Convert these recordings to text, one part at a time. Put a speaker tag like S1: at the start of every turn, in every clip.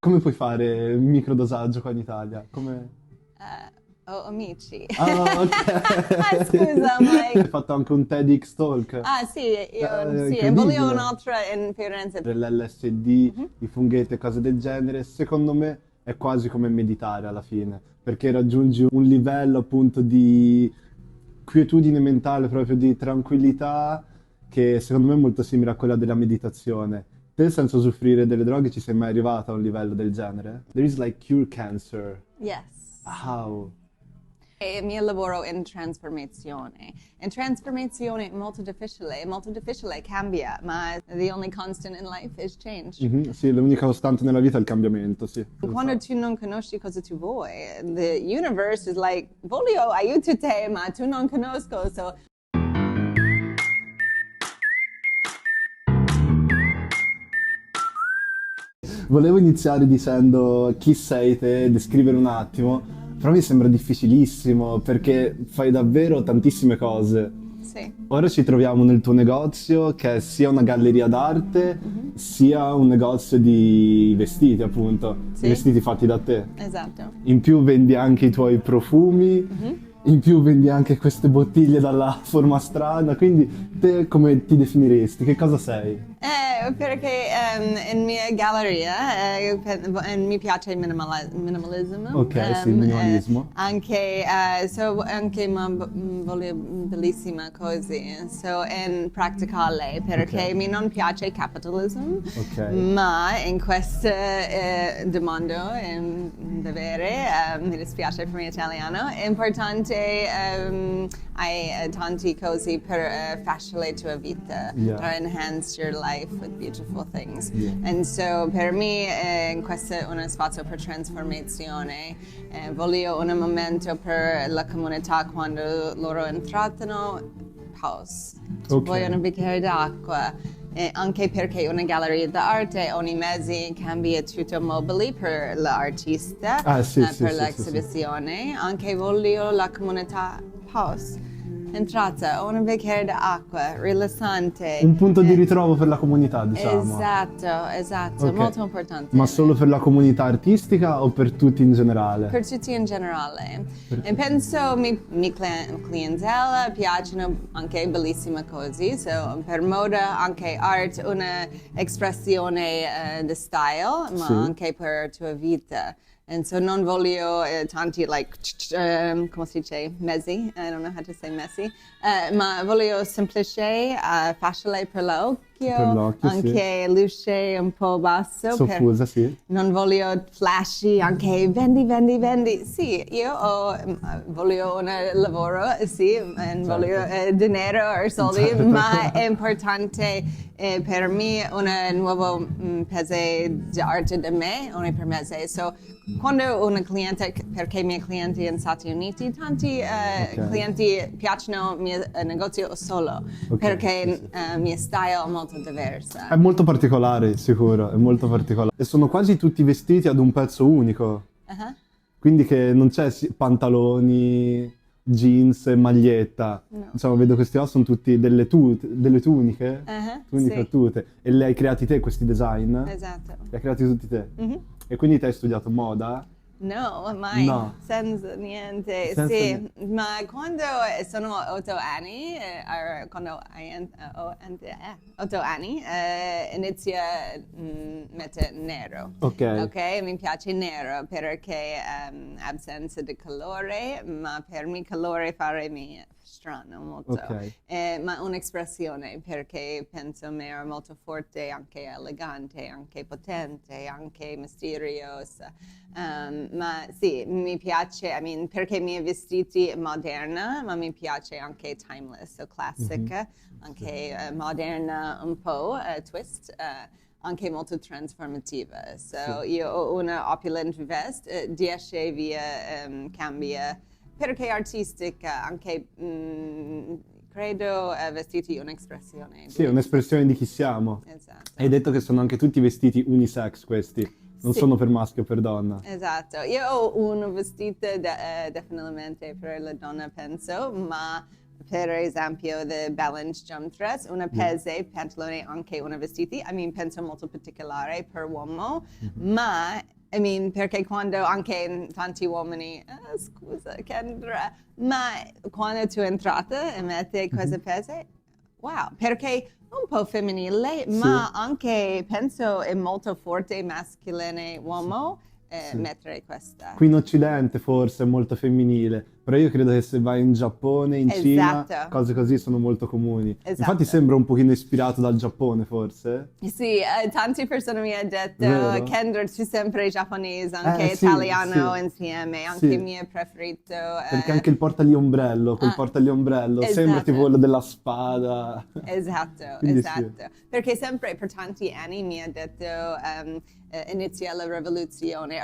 S1: Come puoi fare il microdosaggio qua in Italia? Come...
S2: Ho amici.
S1: Ah, ok.
S2: Ah, scusa, Mike.
S1: Hai fatto anche un TEDx Talk.
S2: Ah, sì, io sì, e
S1: Incredibile.
S2: volevo un altro in Firenze.
S1: Dell'LSD, i funghetti e cose del genere, secondo me è quasi come meditare alla fine, perché raggiungi un livello appunto di quietudine mentale, proprio di tranquillità, che secondo me è molto simile a quella della meditazione. Te senza usufruire delle droghe ci sei mai arrivata a un livello del genere? There is like cure cancer.
S2: Yes.
S1: How?
S2: E il mio lavoro in trasformazione. In trasformazione è molto difficile, cambia, ma the only constant in life is change.
S1: Mhm, sì, l'unica costante nella vita è il cambiamento, sì.
S2: Quando tu non conosci cosa tu vuoi, the universe is like, voglio aiuto te, ma tu non conosco, so...
S1: Volevo iniziare dicendo chi sei te, descrivere un attimo, però mi sembra difficilissimo perché fai davvero tantissime cose.
S2: Sì.
S1: Ora ci troviamo nel tuo negozio che è sia una galleria d'arte sia un negozio di vestiti, appunto,
S2: Sì.
S1: i vestiti fatti da te.
S2: Esatto.
S1: In più vendi anche i tuoi profumi, in più vendi anche queste bottiglie dalla forma strana, quindi te come ti definiresti? Che cosa sei?
S2: Perché in mia galleria mi piace il minimalismo.
S1: Ok, sì, il minimalismo.
S2: Anche, ma voglio bellissime cose, so in practicale, perché
S1: Ok.
S2: mi non piace il capitalismo,
S1: Ok.
S2: ma in questo domanda, davvero, mi dispiace per il mio italiano, è importante hai tante cose per facile la tua vita,
S1: Yeah.
S2: per enhance your life with beautiful things.
S1: Yeah.
S2: And so per me questo è uno spazio per trasformazione. Voglio un momento per la comunità quando loro entrano, pause.
S1: Ok.
S2: Voglio un bicchiere d'acqua. Anche perché una galleria d'arte ogni mese cambia tutto mobili per l'artista,
S1: Ah, sì, sì,
S2: per
S1: sì,
S2: l'esibizione. Anche voglio la comunità pause. Entrata, un bicchiere d'acqua, rilassante.
S1: Un punto di ritrovo per la comunità, diciamo.
S2: Esatto,
S1: Ok.
S2: molto importante.
S1: Ma solo per la comunità artistica o per tutti in generale?
S2: Per tutti in generale. E penso mi clientela piacciono anche bellissime cose, so, per moda anche art, una espressione di style, ma
S1: Sì.
S2: anche per tua vita. E so non voglio tanti, like, come si dice, messy, I don't know how to say messy, ma voglio semplice, facile per l'occhio,
S1: Per l'occhio, sì.
S2: anche luce un po' basso.
S1: Soffusa, sì.
S2: Non voglio flashy, anche vendi. Sì, voglio un lavoro, sì, voglio denaro o soldi,
S1: Certo.
S2: ma è importante per me un nuovo pezzo di arte da me ogni per mese. So, quando una cliente, perché i miei clienti negli Stati Uniti, tanti
S1: Ok.
S2: clienti piacciono il mio negozio solo,
S1: Ok,
S2: perché
S1: sì,
S2: il mio stile è molto diverso.
S1: È molto particolare, sicuro, è molto particolare. E sono quasi tutti vestiti ad un pezzo unico.
S2: Uh-huh.
S1: Quindi che non c'è pantaloni, jeans e maglietta.
S2: No.
S1: Diciamo, vedo questi qua sono tutti delle tuniche, tuniche
S2: sì.
S1: a tute. E le hai creati te questi design?
S2: Esatto.
S1: Li hai creati tutti te?
S2: Mhm.
S1: E quindi te hai studiato moda?
S2: No, mai,
S1: No.
S2: senza niente.
S1: Senza
S2: sì,
S1: niente.
S2: ma quando sono 8 anni, quando hai 8 anni, inizio a mettere nero.
S1: Ok.
S2: Mi piace nero perché assenza di colore, ma per me colore fare mi strano molto.
S1: Ok.
S2: Ma un'espressione perché penso mi è molto forte, anche elegante, anche potente, anche misteriosa. Ma sì, mi piace, perché i miei vestiti moderna, ma mi piace anche timeless, o classica, anche moderna un po', twist, anche molto trasformativa. So io ho una opulent vest, 10 via cambia, perché artistica, anche credo vestiti un'espressione.
S1: Sì, è un'espressione di chi siamo.
S2: Esatto.
S1: Hai detto che sono anche tutti vestiti unisex questi, non
S2: Sì.
S1: sono per maschio o per donna.
S2: Esatto, io ho un vestito definitivamente per la donna, penso, ma per esempio the balance jump dress, una pese, pantalone, anche una vestiti, penso molto particolare per uomo, ma perché quando anche tanti uomini, scusa Kendra, ma quando tu entrate e metti queste pese, wow, perché un po' femminile, ma anche penso è molto forte maschile uomo mettere questa.
S1: Qui in Occidente forse è molto femminile, però io credo che se vai in Giappone, in Cina, cose così sono molto comuni. Infatti sembra un pochino ispirato dal Giappone forse.
S2: Sì, tante persone mi hanno detto,
S1: Vero?
S2: Kendra, tu sempre giapponese, anche italiano insieme, anche il mio preferito.
S1: Perché anche il portaliombrello, quel portaliombrello, sembra tipo quello della spada.
S2: Esatto. Perché sempre per tanti anni mi ha detto inizia la rivoluzione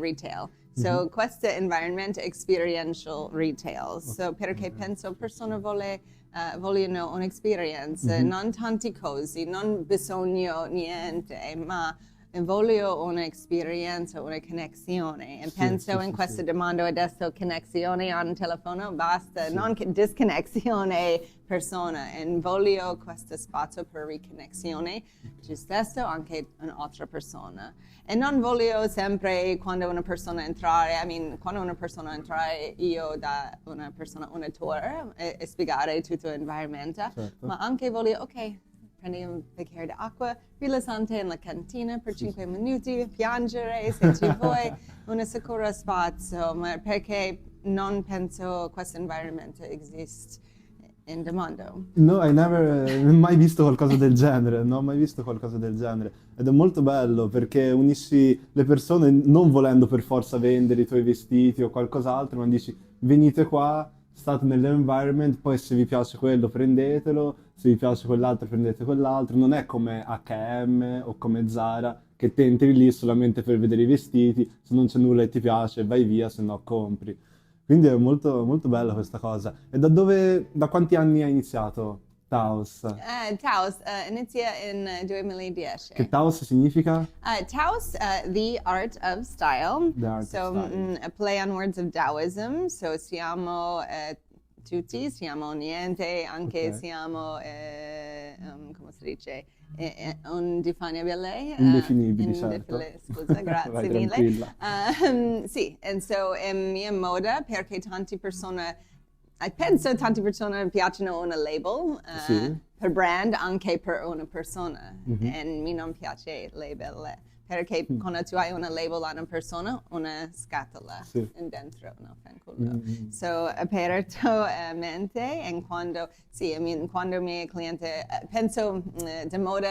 S2: retail. So questo environment experiential retail. So perché penso persone vogliono un'esperienza, non tanti cose, non bisogno niente, ma voglio un'esperienza, una connessione. E penso in questa domanda adesso connessione al telefono, basta, non disconnessione persona. E voglio questo spazio per riconnessione, te stesso anche un'altra persona. E non voglio sempre quando una persona entrare, quando una persona entrare io da una persona, una tour e spiegare tutto l'environment, ma anche voglio, ok, prendi un bicchiere d'acqua rilassante in la cantina per 5 minuti, piangere se ci vuoi, un sicuro spazio, ma perché non penso questo environment esiste in the mondo.
S1: No, I never, mai visto qualcosa del genere, non ho mai visto qualcosa del genere. Ed è molto bello perché unisci le persone non volendo per forza vendere i tuoi vestiti o qualcos'altro, ma dici venite qua, state nell'environment, poi se vi piace quello prendetelo, se vi piace quell'altro prendete quell'altro. Non è come H&M o come Zara che te entri lì solamente per vedere i vestiti, se non c'è nulla e ti piace vai via, se no compri. Quindi è molto, molto bella questa cosa. E da quanti anni hai iniziato Taos?
S2: Taos inizia in 2010.
S1: Che Taos significa?
S2: Taos, the art of style.
S1: The art
S2: so,
S1: of style.
S2: A play on words of Taoism. So siamo tutti, siamo niente, anche siamo, come si dice, indefinibile.
S1: Indefinibili, certo.
S2: Scusa, grazie
S1: Vai,
S2: mille. Sì, e so è mia moda perché tante persone, penso tante persone piacciono una label per brand anche per una persona e mi non piace label perché quando tu hai una label a una persona, una scatola in dentro, no? So, apertamente, e quando i miei clienti, penso di moda,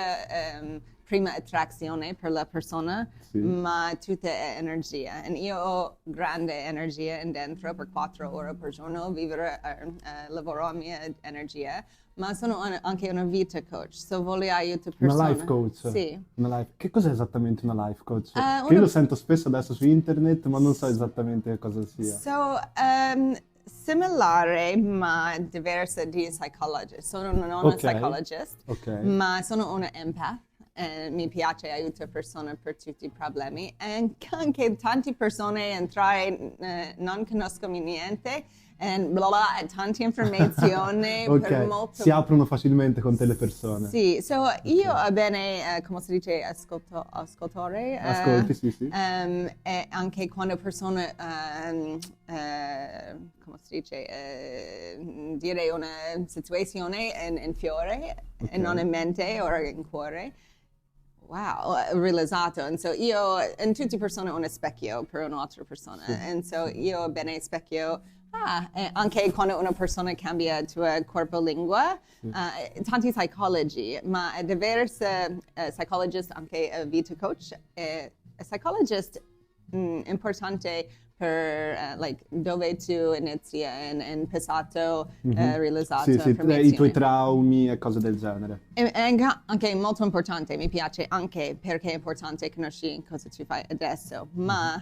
S2: prima attrazione per la persona, ma tutta è energia. E io ho grande energia in dentro per 4 ore per giorno, lavoro a mia energia, ma sono anche una vita coach, so voglio aiutare persone.
S1: Una life coach?
S2: Sì.
S1: Che cos'è esattamente una life coach? Che io lo sento spesso adesso su internet, ma non so esattamente cosa sia.
S2: So, similare ma diversa di psychologist. Sono non una psychologist, ma sono una empath. Mi piace aiutare persone per tutti i problemi. E anche tante persone entrare non conoscono niente e tante informazioni per molto.
S1: Si aprono facilmente con te le persone.
S2: Sì, so io bene, come si dice, ascoltare.
S1: Ascolti, sì.
S2: E anche quando persone, come si dice, dire una situazione in fiore e non in mente o in cuore. Wow, ho realizzato. E so io, in tutte le persone, ho uno specchio per un'altra persona. E so io bene specchio, anche quando una persona cambia il tuo corpo-lingua, tanti psicologi, ma diverse psychologist, anche vita coach, psychologist importante per dove tu inizi in passato realizzato
S1: i tuoi traumi e cose del genere.
S2: E anche molto importante, mi piace anche perché è importante conosci cosa tu fai adesso, ma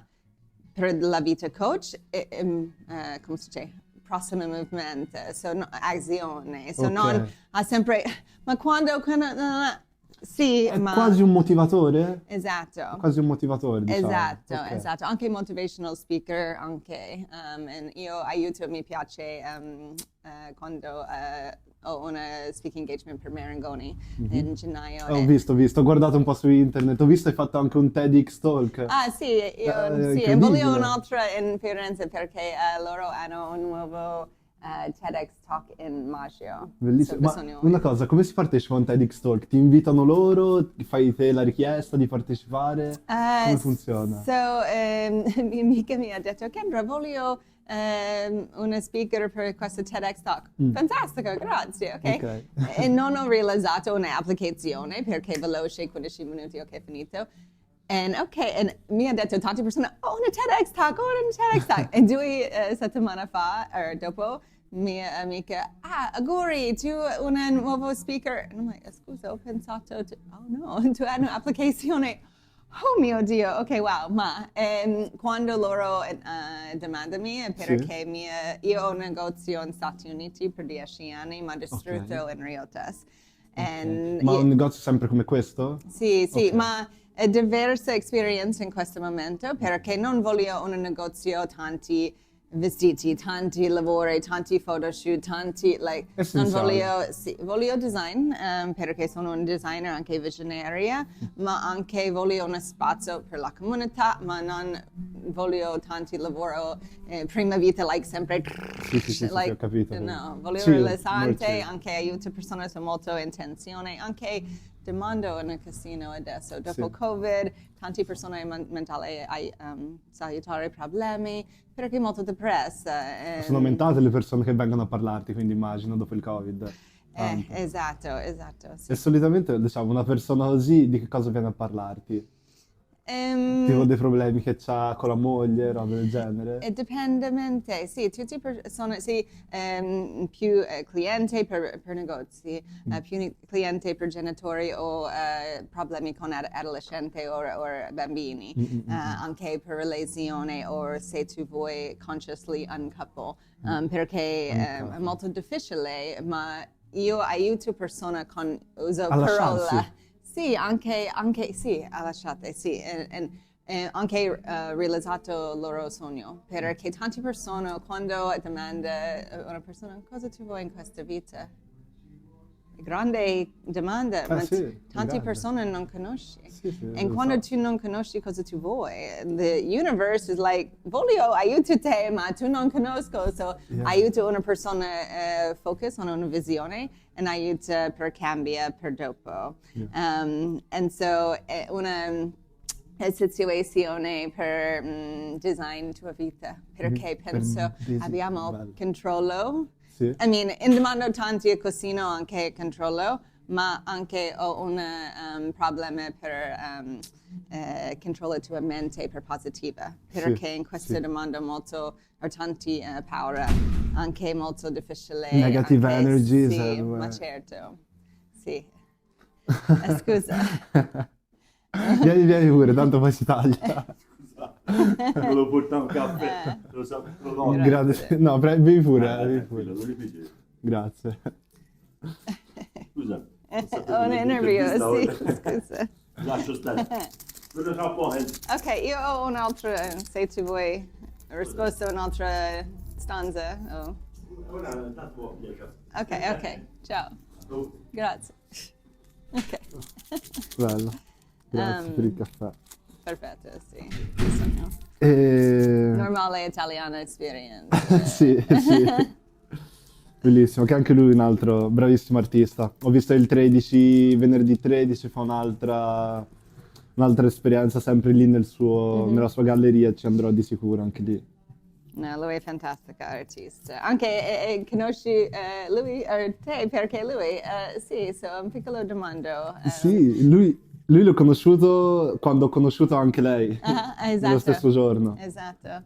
S2: per la vita coach, come si dice, prossimo movimento, azione, non ha sempre, ma quando Sì,
S1: È
S2: ma...
S1: quasi un motivatore?
S2: Esatto.
S1: Quasi un motivatore, diciamo.
S2: Esatto,
S1: Ok.
S2: esatto. Anche motivational speaker, anche. Io aiuto, mi piace quando ho una speaking engagement per Marangoni in gennaio.
S1: Ho visto, ho guardato un po' su internet, ho visto hai fatto anche un TEDx Talk.
S2: Ah sì, io sì, e
S1: incredibile.
S2: voglio un'altra in Firenze perché loro hanno un nuovo TEDx Talk in maggio.
S1: Bellissimo. Ma
S2: Bisogna
S1: una cosa, come si partecipa a un TEDx Talk? Ti invitano loro? Fai te la richiesta di partecipare? Come funziona?
S2: Mia amica mi ha detto, Kendra, voglio una speaker per questo TEDx Talk. Fantastico, grazie, ok? E non ho realizzato un'applicazione perché veloce, 15 minuti, ok, finito. E mi ha detto tante persone, una TEDx Talk, una TEDx Talk. E 2 settimane fa, dopo, mia amica, auguri, tu un nuovo speaker. E I'm like, scusa, ho pensato, oh no, tu hai un'applicazione. Oh mio Dio, ok, wow, ma quando loro domandami perché io ho un negozio in Stati Uniti per 10 anni, ma distrutto in Riotas.
S1: Ma un negozio sempre come questo?
S2: Sì, ma è diversa esperienza in questo momento perché non voglio un negozio tanti vestiti, tanti lavori, tanti photoshoot, tanti, non voglio design perché sono un designer anche visionaria, ma anche voglio uno spazio per la comunità, ma non voglio tanti lavoro, prima vita, sempre.
S1: Sì, ho capito.
S2: No, voglio
S1: Chill,
S2: rilassante,
S1: molto.
S2: anche aiuto persone con molto intenzione, anche demando in un casino adesso, dopo Covid, tante persone mentali salutare problemi, perché molto depresse.
S1: Sono aumentate le persone che vengono a parlarti, quindi immagino, dopo il Covid.
S2: Esatto, sì.
S1: E solitamente, diciamo, una persona così di che cosa viene a parlarti? Tipo dei problemi che c'ha con la moglie, roba del genere?
S2: Dipendentemente, sì, tutte persone, sì, più clienti per negozi, più clienti per genitori o problemi con adolescenti o bambini, anche per relazione o se tu vuoi consciously uncouple, perché è molto difficile, ma io aiuto persone con uso parola. Sì, anche sì, lasciate, sì. Anche realizzato il loro sogno, perché tante persone quando domanda una persona cosa tu vuoi in questa vita? Grande domanda, ma tante persone non conosci. E quando tu non conosci cosa tu vuoi, the universe is like, voglio aiuto te, ma tu non conosco, so aiuto una persona focus on una visione e aiuto per cambia per dopo. And so una situazione per design tua vita, perché penso abbiamo controllo.
S1: Sì.
S2: I mean, in demando tanti così anche controllo, ma anche ho un problema per controllare tua mente per positiva, perché in questa domanda molto ho tanti paura, anche molto difficile.
S1: Negative
S2: anche,
S1: energies.
S2: Sì, ma certo, sì. Scusa.
S1: Vieni pure, tanto poi si taglia.
S3: Volevo portare un caffè, lo so,
S1: Grazie. No, bevi pure, bevi pure.
S3: non mi piace.
S1: Grazie.
S3: Scusa.
S2: Ho un interview, sì, scusa.
S3: Lascio stare. Non tra poco.
S2: Ok, io ho un'altra, se tu vuoi, risposta a un'altra stanza. Oh.
S3: Ora tanto piace.
S2: Ok, ciao. Grazie. Ok.
S1: Bello. Grazie per il caffè.
S2: Perfetto, sì. Bisogna. Normale italiana experience.
S1: Sì. Bellissimo, che anche lui è un altro bravissimo artista. Ho visto il 13, venerdì 13 fa un'altra esperienza sempre lì nella sua galleria, ci andrò di sicuro anche lì.
S2: No, lui è fantastico artista. Anche conosci lui o te perché lui, sì, so un piccolo domando.
S1: Sì, lui l'ho conosciuto quando ho conosciuto anche lei,
S2: Esatto.
S1: nello stesso giorno.
S2: Esatto,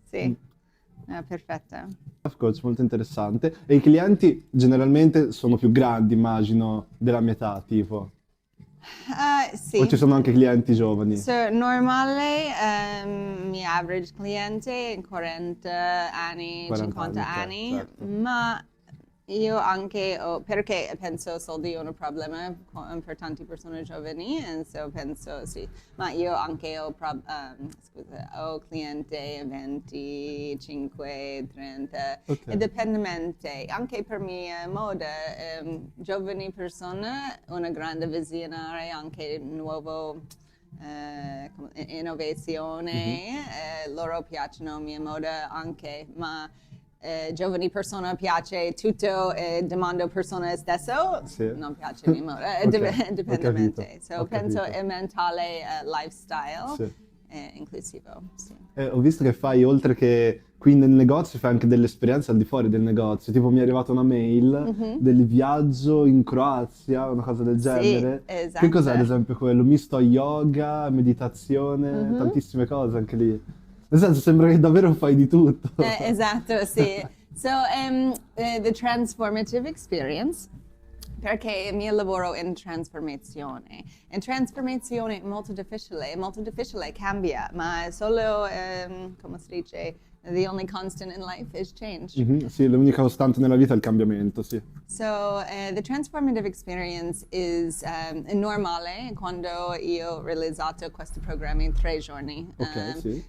S2: sì. Perfetto.
S1: Life coach molto interessante. E i clienti generalmente sono più grandi, immagino, della mia età, tipo.
S2: Sì.
S1: O ci sono anche clienti giovani?
S2: So, normale, mio average cliente 40 anni,
S1: 40
S2: 50
S1: anni,
S2: anni,
S1: certo.
S2: ma io anche perché penso soldi è un problema per tante persone giovani, e so penso sì, ma io anche ho cliente 25, 30,
S1: Ok.
S2: indipendentemente, anche per mia moda, giovani persone, una grande visionaria, anche nuovo. Innovazione, loro piacciono mia moda anche, ma giovani persone piace tutto, demando persone stesso,
S1: Sì.
S2: non piace mia moda,
S1: Ok, ho
S2: indipendentemente.
S1: capito,
S2: So
S1: ho
S2: penso
S1: capito.
S2: è mentale lifestyle
S1: Sì.
S2: inclusivo, sì.
S1: Ho visto che fai, oltre che qui nel negozio, fai anche delle esperienze al di fuori del negozio. Tipo mi è arrivata una mail del viaggio in Croazia, una cosa del
S2: Sì,
S1: genere. Che cos'è ad
S2: esatto.
S1: esempio quello? Misto a yoga, meditazione, tantissime cose anche lì. Nel senso, sembra che davvero fai di tutto.
S2: Esatto, sì. So, the transformative experience, perché mio lavoro in trasformazione. In trasformazione è molto difficile, cambia, ma solo, come si dice, the only constant in life is change.
S1: Sì, l'unica costante nella vita è il cambiamento, sì.
S2: So, the transformative experience is normale quando io ho realizzato questo programma in 3 giorni.
S1: Ok, sì.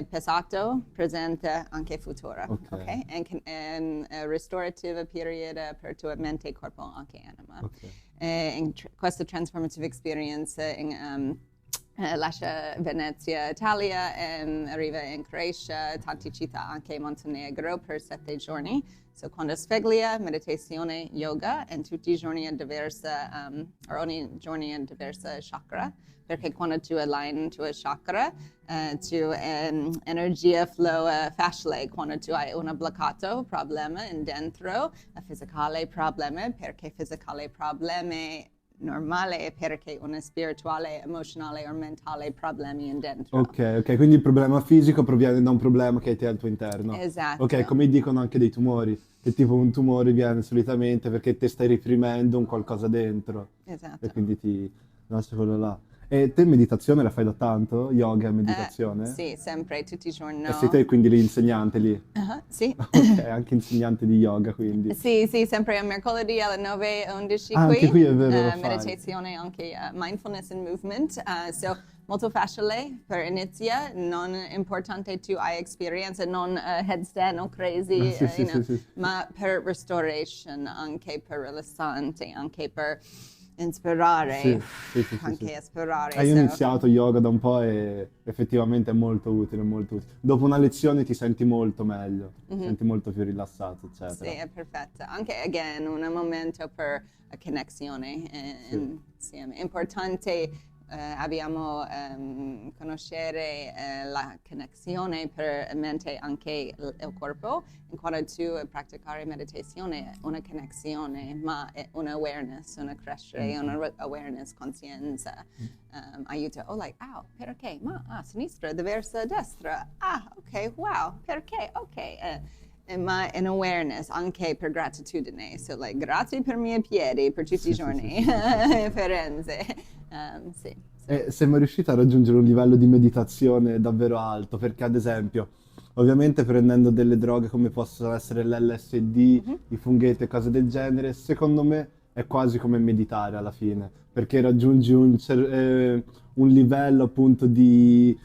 S2: Passato, presente, anche futuro.
S1: Ok.
S2: Okay? And restorative period per tua mente, corpo, anche anima.
S1: Ok.
S2: Questa transformative experience lascia Venezia, Italia, arriva in Croazia, tante città, anche Montenegro per 7 giorni. So quando sveglia, meditazione, yoga, e tutti i giorni è diversa, ogni giorno è diversa chakra, perché quando tu aligni il tuo chakra, tu energia flow facile. Quando tu hai un bloccato problema in dentro, fisicale problema, perché fisicale problemi normale perché una spirituale, emozionale o mentale problemi in dentro.
S1: Ok, quindi il problema fisico proviene da un problema che hai te al tuo interno.
S2: Esatto.
S1: Ok, come dicono anche dei tumori, che tipo un tumore viene solitamente perché te stai reprimendo un qualcosa dentro.
S2: Esatto.
S1: E quindi ti nasce quello là. E te meditazione la fai da tanto? Yoga e meditazione?
S2: Sì, sempre, tutti i giorni.
S1: E sei te quindi l'insegnante lì?
S2: Sì.
S1: Ok, anche insegnante di yoga quindi.
S2: Sì, sempre a mercoledì alle 9:11
S1: Ah,
S2: qui.
S1: anche qui è vero, lo fai.
S2: Meditazione, anche mindfulness and movement. So, molto facile per inizio, non importante tu hai esperienza, non headstand o crazy,
S1: Sì,
S2: you know,
S1: sì.
S2: ma per restoration, anche per rilassante, anche per ispirare,
S1: Sì.
S2: anche ispirare.
S1: Io ho
S2: so.
S1: iniziato yoga da un po' e effettivamente è molto utile, molto utile. Dopo una lezione ti senti molto meglio, ti senti molto più rilassato, eccetera.
S2: Sì, è perfetto. Anche, again, un momento per connessione insieme. È importante abbiamo conoscere la connessione per mente anche il corpo. E quando tu praticare meditazione, una connessione, ma è un awareness, una crescere, una awareness, coscienza. Aiuta, perché? Ma a sinistra, diversa a destra. Ok, wow, perché? Ok. Ma in awareness, anche per gratitudine. So, grazie per i miei piedi, per tutti i giorni. Firenze. Sì.
S1: E siamo riusciti a raggiungere un livello di meditazione davvero alto, perché ad esempio, ovviamente prendendo delle droghe come possono essere l'LSD, i funghetti e cose del genere, secondo me è quasi come meditare alla fine, perché raggiungi un livello appunto di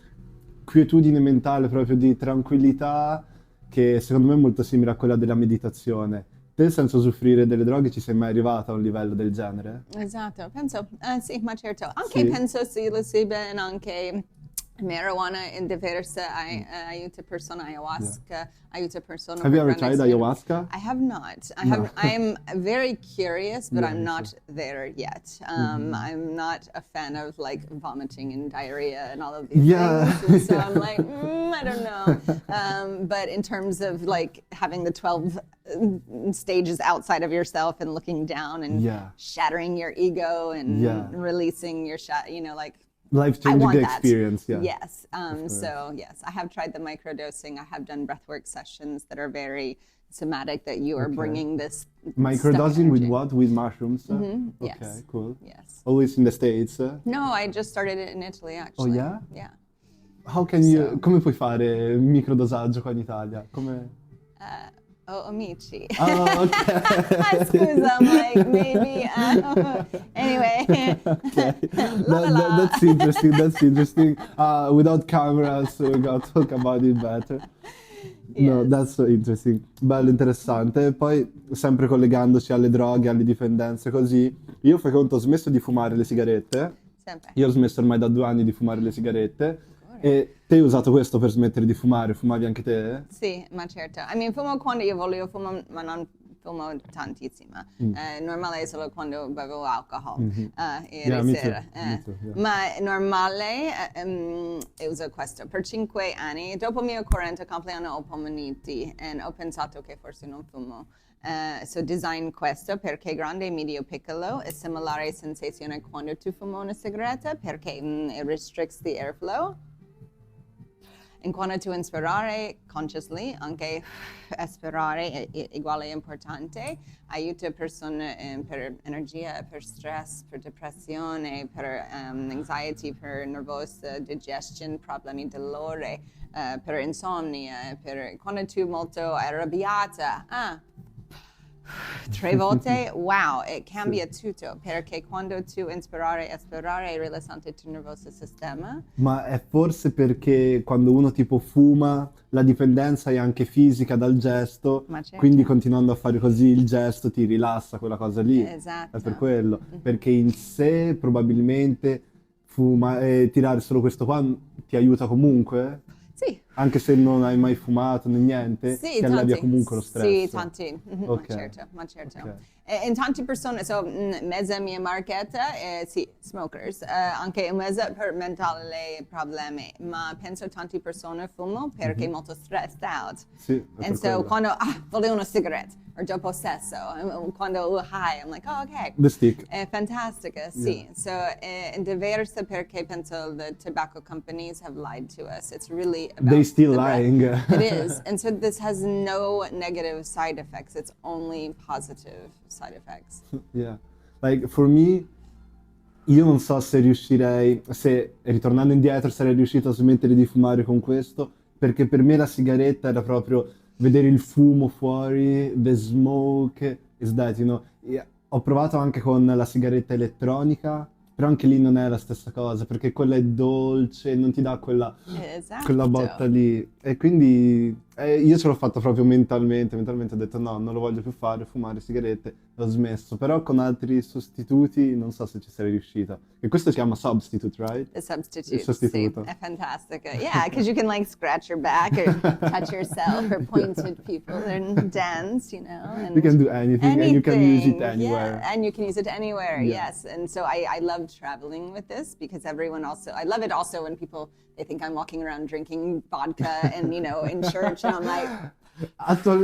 S1: quietudine mentale, proprio di tranquillità, che secondo me è molto simile a quella della meditazione. Te senza usufruire delle droghe ci sei mai arrivata a un livello del genere?
S2: Esatto, penso, sì, ma certo. Anche
S1: Sì?
S2: penso psilocybin, anche marijuana in diverse aiuta persone, ayahuasca aiuta persone
S1: Have
S2: per
S1: you ever
S2: grande
S1: tried ayahuasca?
S2: I have not.
S1: No.
S2: I'm very curious, but I'm
S1: Yes.
S2: not there yet. I'm not a fan of vomiting and diarrhea and all of these
S1: Yeah.
S2: things. And so I'm like, I don't know. But in terms of having the 12 stages outside of yourself and looking down and
S1: Yeah.
S2: shattering your ego and
S1: Yeah.
S2: releasing your I
S1: Life-changing
S2: want that.
S1: experience, yeah.
S2: Yes.
S1: course.
S2: So yes, I have tried the microdosing. I have done breathwork sessions that are very somatic. That you are
S1: Okay.
S2: bringing this
S1: Microdosing with
S2: stuck energy.
S1: what? With mushrooms? Okay,
S2: Yes.
S1: cool.
S2: Yes.
S1: Always in the States?
S2: No, I just started it in Italy actually.
S1: yeah?
S2: Yeah.
S1: How can you, come puoi fare il microdosaggio qua in Italia? Come...
S2: Oh, amici.
S1: Oh, okay.
S2: Scusa, I'm like, maybe, anyway.
S1: Okay.
S2: La la la.
S1: That's interesting, that's interesting. Without cameras, we gotta talk about it better. No,
S2: Yes.
S1: that's so interesting. Bello, interessante. E poi, sempre collegandoci alle droghe, alle dipendenze, così, io fai conto, ho smesso di fumare le sigarette.
S2: Sempre.
S1: Io ho smesso ormai da 2 anni di fumare le sigarette. E te hai usato questo per smettere di fumare? Fumavi anche te?
S2: Sì, ma certo. I mean, fumo quando io voglio fumare, ma non fumo tantissimo. Normale solo quando bevo alcol, ieri
S1: Yeah, me too,
S2: sera.
S1: me too, yeah.
S2: Ma normale uso questo. Per 5 anni, dopo il mio 40 compleanno ho polmoniti e ho pensato che forse non fumo. So design questo perché grande, medio, piccolo è similare sensazione quando tu fumi una sigaretta perché it restricts the airflow. E quando tu inspirare consciously, anche espirare è uguale importante, aiuta persone per energia, per stress, per depressione, per anxiety, per nervosa, digestion, problemi di dolore, per insonnia, per quando tu molto arrabbiata, 3 volte, wow, cambia tutto, perché quando tu inspirare e espirare rilassante il tuo nervoso sistema.
S1: Ma è forse perché quando uno tipo fuma, la dipendenza è anche fisica dal gesto,
S2: Ma certo.
S1: quindi continuando a fare così il gesto ti rilassa quella cosa lì.
S2: Esatto.
S1: È per quello. Perché in sé probabilmente tirare solo questo qua ti aiuta comunque,
S2: Sì.
S1: anche se non hai mai fumato né niente,
S2: Sì,
S1: ti allevia comunque lo stress.
S2: Sì, tanti,
S1: Ok.
S2: ma certo.
S1: Ok.
S2: E tante persone, mezza mia marchetta, sì, smokers, anche mezza per mentale problemi, ma penso tante persone fumano perché molto stressed out.
S1: Sì, è per
S2: E
S1: quello.
S2: quando, voglio una sigaretta, o dopo sesso, quando high, I'm like, oh, ok.
S1: The stick.
S2: È fantastica, sì. So, è diversa perché penso the tobacco companies have lied to us. It's really about
S1: They still
S2: the breath.
S1: lying.
S2: It is. And so this has no negative side effects. It's only positive side effects.
S1: Yeah. Like, for me, io non so se riuscirei, se ritornando indietro sarei riuscito a smettere di fumare con questo, perché per me la sigaretta era proprio vedere il fumo fuori, the smoke is that, you know. Ho provato anche con la sigaretta elettronica, però anche lì non è la stessa cosa, perché quella è dolce, non ti dà quella
S2: Esatto.
S1: botta lì. E quindi io ce l'ho fatta proprio mentalmente ho detto no, non lo voglio più fare, fumare sigarette, l'ho smesso. Però con altri sostituti non so se ci sarei riuscita. E questo si chiama substitute, right?
S2: The substitute.
S1: Il sostituto.
S2: Sì, è fantastica. Yeah, because you can like scratch your back or touch yourself or point at people and dance, you know. And
S1: You can do anything and you can use it anywhere.
S2: Yeah, and you can use it anywhere,
S1: Yeah.
S2: yes. And so I love traveling with this because everyone also, I love it also when people, they think I'm walking around drinking vodka and, you know, in church and I'm like,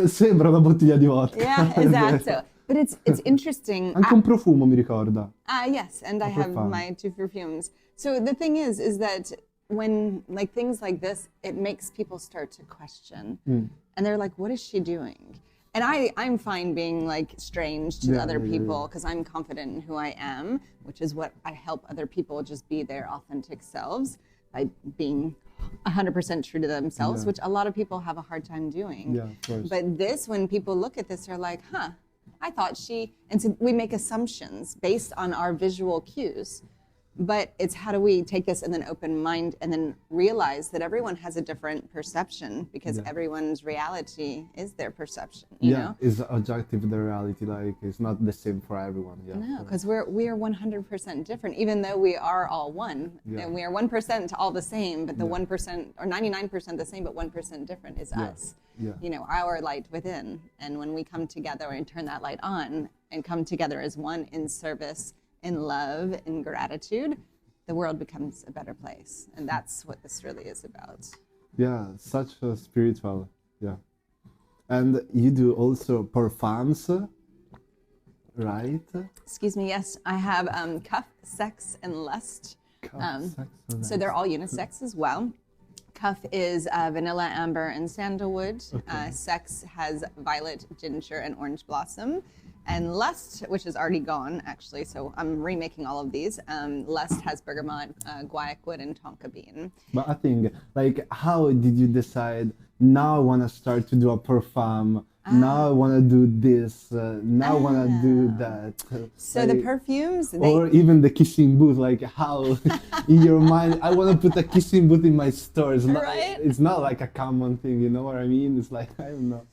S1: Sembra una bottiglia di vodka.
S2: yeah, esatto. But it's interesting.
S1: Anche un profumo mi ricorda.
S2: Yes, and I have
S1: fun.
S2: my 2 perfumes. So the thing is that when like things like this, it makes people start to question, and they're like, "What is she doing?" And I'm fine being like strange to
S1: Yeah,
S2: other
S1: yeah, yeah,
S2: people because I'm confident in who I am, which is what I help other people just be their authentic selves by being 100% true to themselves,
S1: Yeah.
S2: which a lot of people have a hard time doing.
S1: Yeah, of course.
S2: But this, when people look at this, they're like, huh, I thought she, and so we make assumptions based on our visual cues, but it's how do we take this in an open mind and then realize that everyone has a different perception because
S1: Yeah.
S2: everyone's reality is their perception, you know?
S1: It's objective, the reality, like it's not the same for everyone. Yeah.
S2: No, because we are 100% different, even though we are all one.
S1: Yeah.
S2: And we are 1% all the same, but the 1%, or 99% the same, but 1% different is
S1: Yeah.
S2: us.
S1: Yeah.
S2: You know, our light within. And when we come together and turn that light on and come together as one in service, in love, in gratitude, the world becomes a better place. And that's what this really is about.
S1: Yeah, such a spiritual. Yeah. And you do also parfums, right?
S2: Excuse me, yes, I have cuff, sex, and lust. So they're all unisex as well. Cuff is vanilla, amber, and sandalwood. Sex has violet, ginger, and orange blossom. And lust, which is already gone, actually, so I'm remaking all of these. Lust has bergamot, guaiac and tonka bean.
S1: But I think, like, how did you decide now I want to start to do a parfum? Now I want to do this. Now I want to do that.
S2: So the perfumes,
S1: or even the kissing booth, like how in your mind, I want to put a kissing booth in my store. It's not like a common thing, you know what I mean? It's like, I don't know.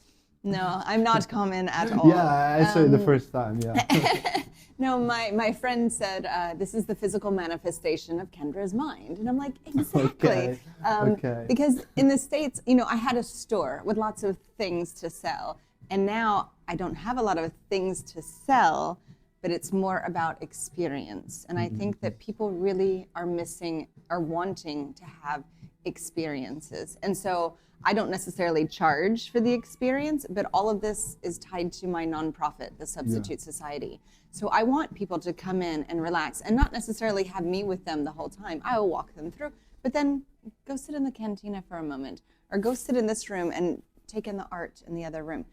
S2: No, I'm not common at all.
S1: Yeah, I saw it the first time, yeah.
S2: No, my friend said, this is the physical manifestation of Kendra's mind. And I'm like, exactly.
S1: Okay.
S2: Because in the States, you know, I had a store with lots of things to sell. And now I don't have a lot of things to sell, but it's more about experience. And I think that people really are missing or wanting to have experiences. And so I don't necessarily charge for the experience, but all of this is tied to my nonprofit, the Substitute Society. So I want people to come in and relax and not necessarily have me with them the whole time. I will walk them through, but then go sit in the cantina for a moment, or go sit in this room and take in the art in the other room.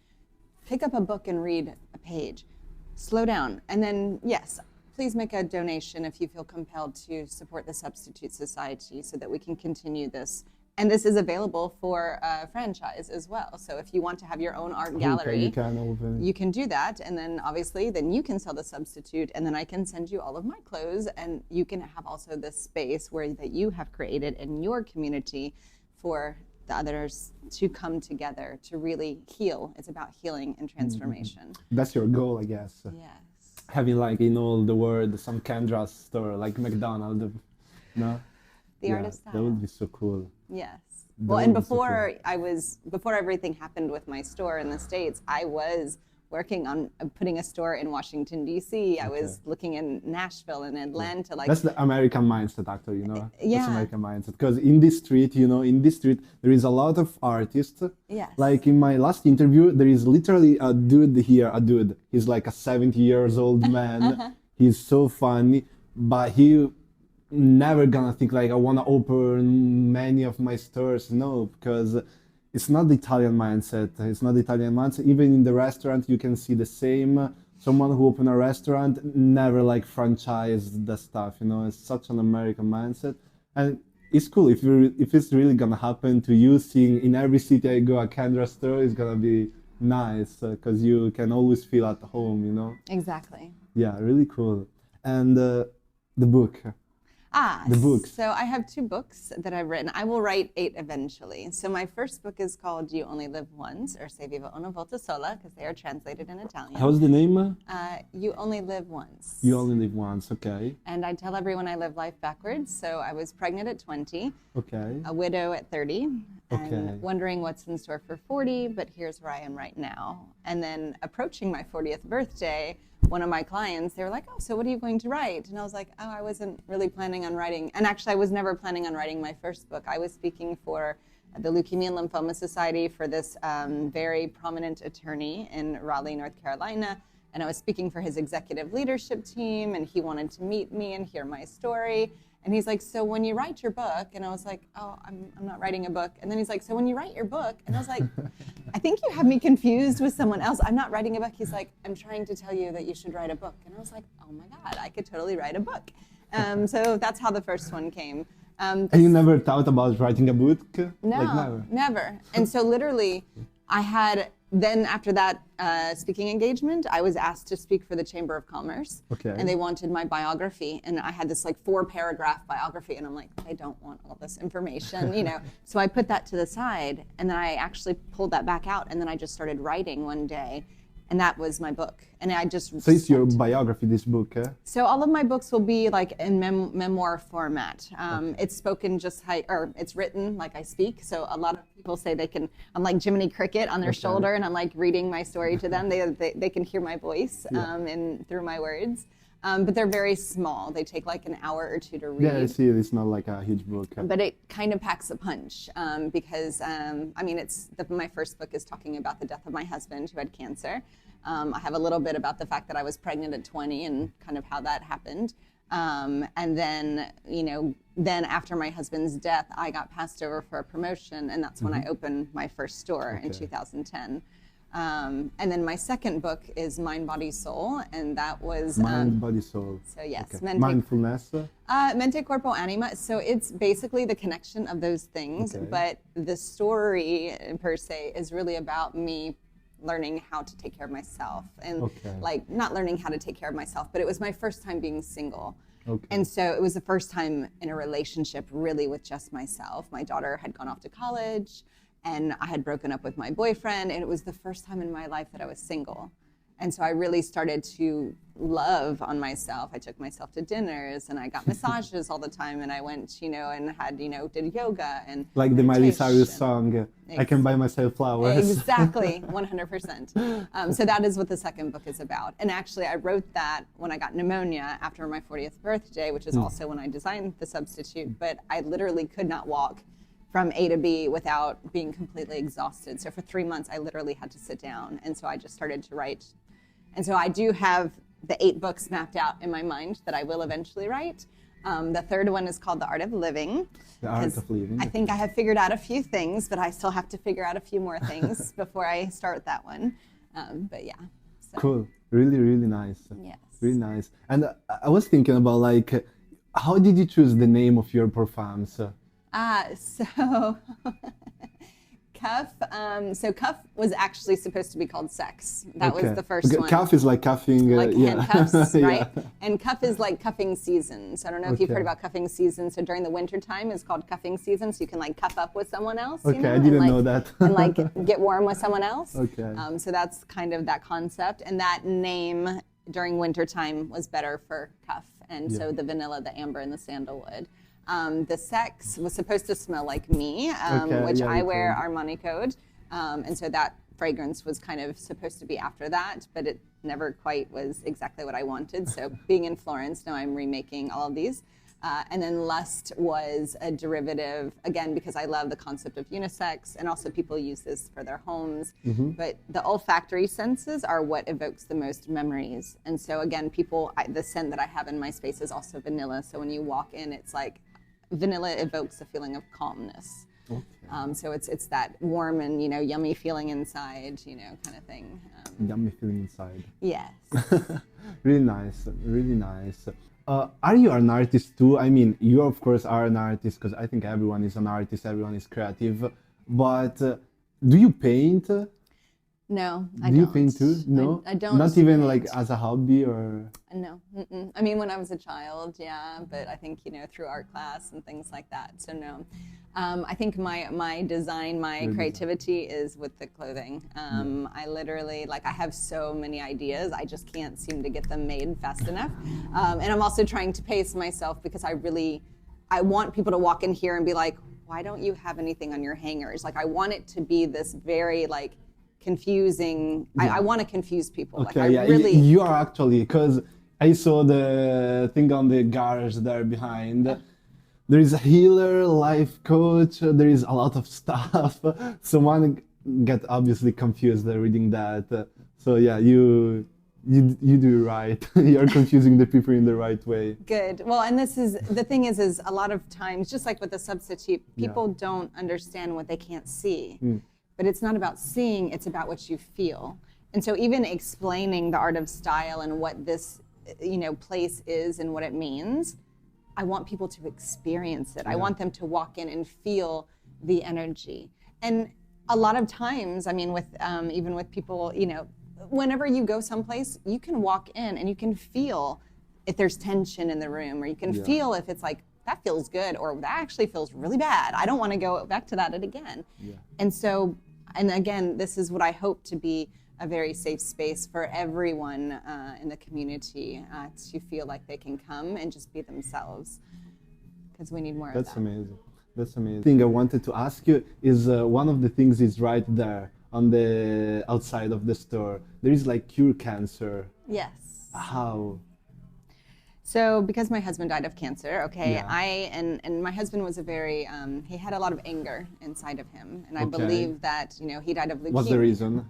S2: Pick up a book and read a page. Slow down. And then, yes, please make a donation if you feel compelled to support the Substitute Society so that we can continue this. And this is available for franchise as well. So if you want to have your own art gallery, you can do that. And then obviously, then you can sell the Substitute, and then I can send you all of my clothes, and you can have also this space where that you have created in your community for the others to come together to really heal. It's about healing and transformation.
S1: That's your goal, I guess.
S2: Yes.
S1: Having like in all the world some Kendra store, like McDonald's, no?
S2: The artist style.
S1: That would be so cool.
S2: Yes. Well, and before everything happened with my store in the States, I was working on putting a store in Washington, D.C. I was looking in Nashville and Atlanta. Like,
S1: that's the American mindset, actually, you know?
S2: Yeah.
S1: That's American mindset. Because in this street, there is a lot of artists.
S2: Yes.
S1: Like in my last interview, there is literally a dude here, He's like a 70 years old man. He's so funny, but he never gonna think like I want to open many of my stores. No, because it's not the Italian mindset. It's not the Italian mindset. Even in the restaurant, you can see the same. Someone who open a restaurant never like franchise the stuff. You know, it's such an American mindset, and it's cool if it's really gonna happen to you. Seeing in every city I go, a Kendra store is gonna be nice because you can always feel at home. You know.
S2: Exactly.
S1: Yeah, really cool. And the book. The books.
S2: So I have 2 books that I've written. I will write 8 eventually. So my first book is called You Only Live Once, or Se Vive Una Volta Sola, because they are translated in Italian.
S1: How's the name?
S2: You Only Live Once.
S1: You Only Live Once, okay.
S2: And I tell everyone I live life backwards. So I was pregnant at 20,
S1: okay,
S2: a widow at 30, and
S1: Okay.
S2: wondering what's in store for 40, but here's where I am right now. And then approaching my 40th birthday, one of my clients, they were like, oh, so what are you going to write? And I was like, oh, I wasn't really planning on writing. And actually, I was never planning on writing my first book. I was speaking for the Leukemia and Lymphoma Society for this very prominent attorney in Raleigh, North Carolina. And I was speaking for his executive leadership team, and he wanted to meet me and hear my story. And he's like, so when you write your book, and I was like, oh, I'm not writing a book. And then he's like, so when you write your book, and I was like, I think you have me confused with someone else. I'm not writing a book. He's like, I'm trying to tell you that you should write a book. And I was like, oh my God, I could totally write a book. So that's how the first one came.
S1: And you never thought about writing a book?
S2: No,
S1: like
S2: never. And so literally, I had, then after that speaking engagement, I was asked to speak for the Chamber of Commerce.
S1: Okay.
S2: And they wanted my biography. And I had this like 4-paragraph biography. And I'm like, I don't want all this information, you know. So I put that to the side. And then I actually pulled that back out. And then I just started writing one day. And that was my book. And I just...
S1: So it's your biography, this book, eh?
S2: So all of my books will be like in memoir format. It's spoken just or it's written like I speak. So a lot of people say I'm like Jiminy Cricket on their shoulder, and I'm like reading my story to them. They can hear my voice and through my words. But they're very small. They take like an hour or 2 to read.
S1: Yeah, I see it. It's not like a huge book.
S2: But it kind of packs a punch because, I mean, my first book is talking about the death of my husband who had cancer. I have a little bit about the fact that I was pregnant at 20 and kind of how that happened. And then, then after my husband's death, I got passed over for a promotion, and that's when I opened my first store in 2010. And then my second book is Mind, Body, Soul, and that was...
S1: Mind, Body, Soul.
S2: So yes.
S1: Okay. Mindfulness?
S2: Mente, Corpo, Anima. So it's basically the connection of those things, but the story per se is really about me learning how to take care of myself, and
S1: Okay.
S2: like not learning how to take care of myself, but it was my first time being single.
S1: Okay.
S2: And so it was the first time in a relationship really with just myself. My daughter had gone off to college and I had broken up with my boyfriend, and it was the first time in my life that I was single. And so I really started to love on myself. I took myself to dinners and I got massages all the time, and I went, and had, did yoga and
S1: Like the Miley
S2: meditation.
S1: Cyrus song, I can buy myself flowers.
S2: Exactly, 100%. So that is what the second book is about. And actually, I wrote that when I got pneumonia after my 40th birthday, which is also when I designed the substitute. But I literally could not walk from A to B without being completely exhausted. So for 3 months, I literally had to sit down. And so I just started to write. And so I do have the 8 books mapped out in my mind that I will eventually write. The third one is called The Art of Living.
S1: The Art of Living.
S2: I think I have figured out a few things, but I still have to figure out a few more things before I start that one. But yeah. So,
S1: Cool. Really, really nice.
S2: Yes.
S1: Really nice. And I was thinking about like, how did you choose the name of your parfums?
S2: So Cuff. So Cuff was actually supposed to be called Sex. That was the first one.
S1: Cuff is like cuffing.
S2: Like
S1: yeah.
S2: handcuffs, right?
S1: Yeah.
S2: And cuff is like cuffing season. So I don't know if you've
S1: Okay.
S2: heard about cuffing season. So during the winter time is called cuffing season. So you can like cuff up with someone else.
S1: Okay, I
S2: and,
S1: didn't
S2: like,
S1: know that.
S2: and like get warm with someone else.
S1: Okay.
S2: So that's kind of that concept. And that name during winter time was better for Cuff. And so the vanilla, the amber, and the sandalwood. The Sex was supposed to smell like me,
S1: Okay,
S2: which
S1: yeah,
S2: I
S1: you
S2: wear
S1: told
S2: Armani Code. And so that fragrance was kind of supposed to be after that, but it never quite was exactly what I wanted. So being in Florence, now I'm remaking all of these. And then Lust was a derivative, again, because I love the concept of unisex, and also people use this for their homes. But the olfactory senses are what evokes the most memories. And so again, the scent that I have in my space is also vanilla. So when you walk in, it's like vanilla evokes a feeling of calmness.
S1: Okay.
S2: So it's that warm and yummy feeling inside, kind of thing.
S1: Yummy feeling inside.
S2: Yes.
S1: Really nice. Really nice. Are you an artist too? I mean, you of course are an artist, because I think everyone is an artist, everyone is creative. But do you paint?
S2: No, I don't.
S1: Do you paint too? No?
S2: I don't.
S1: Not even like as a hobby or?
S2: No. Mm-mm. I mean, when I was a child, yeah, but I think, through art class and things like that. So no. I think my design, my creativity is with the clothing. I literally, I have so many ideas, I just can't seem to get them made fast enough. And I'm also trying to pace myself, because I want people to walk in here and be like, why don't you have anything on your hangers? I want it to be this very confusing. I want to confuse people.
S1: Okay,
S2: I
S1: yeah,
S2: really.
S1: you are actually, because I saw the thing on the garage there behind. There is a healer, life coach, there is a lot of stuff. Someone get obviously confused reading that. So yeah, you do right. You're confusing the people in the right way.
S2: Good. Well, and this is the thing is a lot of times, just like with the substitute, people don't understand what they can't see. But it's not about seeing, it's about what you feel. And so even explaining the art of style and what this, place is and what it means, I want people to experience it. I want them to walk in and feel the energy. And a lot of times, I mean, with even with people, whenever you go someplace, you can walk in and you can feel if there's tension in the room, or you can feel if it's like, that feels good, or that actually feels really bad. I don't want to go back to that again. And so, and again, this is what I hope to be a very safe space for everyone in the community to feel like they can come and just be themselves, because we need more of that.
S1: That's amazing. That's amazing. The thing I wanted to ask you is one of the things is right there on the outside of the store. There is cure cancer.
S2: Yes.
S1: How?
S2: So because my husband died of cancer,
S1: Yeah.
S2: and my husband was a very, he had a lot of anger inside of him. And I believe that, he died of leukemia.
S1: What's the reason?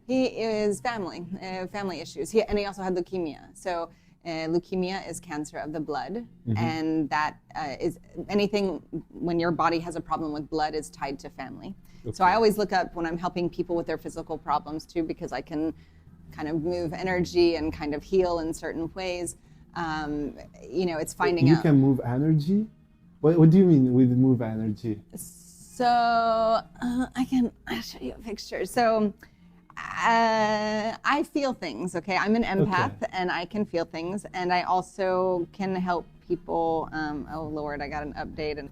S2: He is family issues. And he also had leukemia. So leukemia is cancer of the blood. And that is anything, when your body has a problem with blood, is tied to family. So I always look up when I'm helping people with their physical problems too, because I can kind of move energy and kind of heal in certain ways. It's finding out.
S1: You can move energy? What do you mean with move energy?
S2: So I'll show you a picture. So I feel things, okay? I'm an empath and I can feel things, and I also can help people. Oh Lord, I got an update and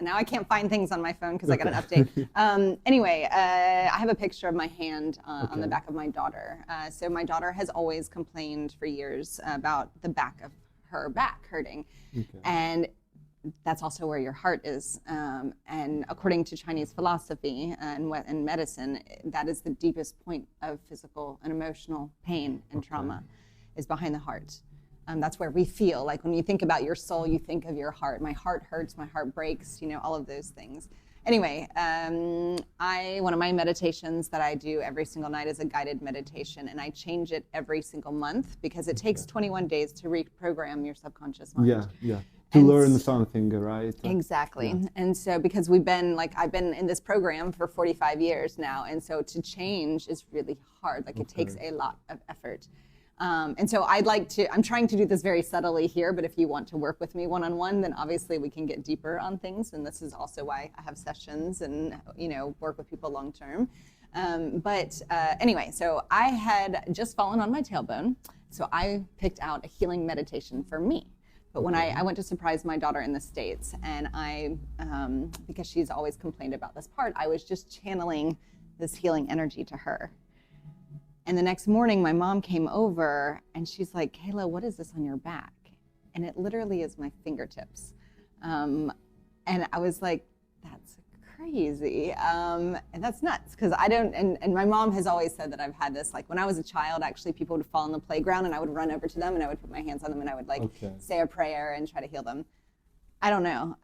S2: now I can't find things on my phone because I got an update. Anyway, I have a picture of my hand on the back of my daughter. So my daughter has always complained for years about the back of her back hurting. And that's also where your heart is. And according to Chinese philosophy and medicine, that is the deepest point of physical and emotional pain and trauma is behind the heart. That's where we feel, like when you think about your soul, you think of your heart. My heart hurts, my heart breaks, all of those things. Anyway, one of my meditations that I do every single night is a guided meditation, and I change it every single month because it takes 21 days to reprogram your subconscious mind.
S1: Yeah. To learn something, right?
S2: Exactly. And so because I've been in this program for 45 years now, and so to change is really hard. It takes a lot of effort. And so I'm trying to do this very subtly here, but if you want to work with me one-on-one, then obviously we can get deeper on things. And this is also why I have sessions and, work with people long-term. But anyway, so I had just fallen on my tailbone. So I picked out a healing meditation for me. But when I went to surprise my daughter in the States, and because she's always complained about this part, I was just channeling this healing energy to her. And the next morning, my mom came over, and she's like, Kayla, what is this on your back? And it literally is my fingertips. And I was like, that's crazy. And that's nuts, because I don't, and my mom has always said that I've had this, when I was a child, actually, people would fall on the playground, and I would run over to them, and I would put my hands on them, and I would say a prayer and try to heal them. I don't know.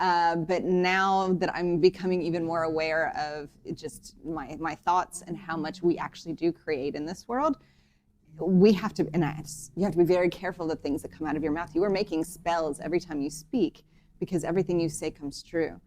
S2: But now that I'm becoming even more aware of just my thoughts and how much we actually do create in this world, we have to, you have to be very careful of the things that come out of your mouth. You are making spells every time you speak, because everything you say comes true.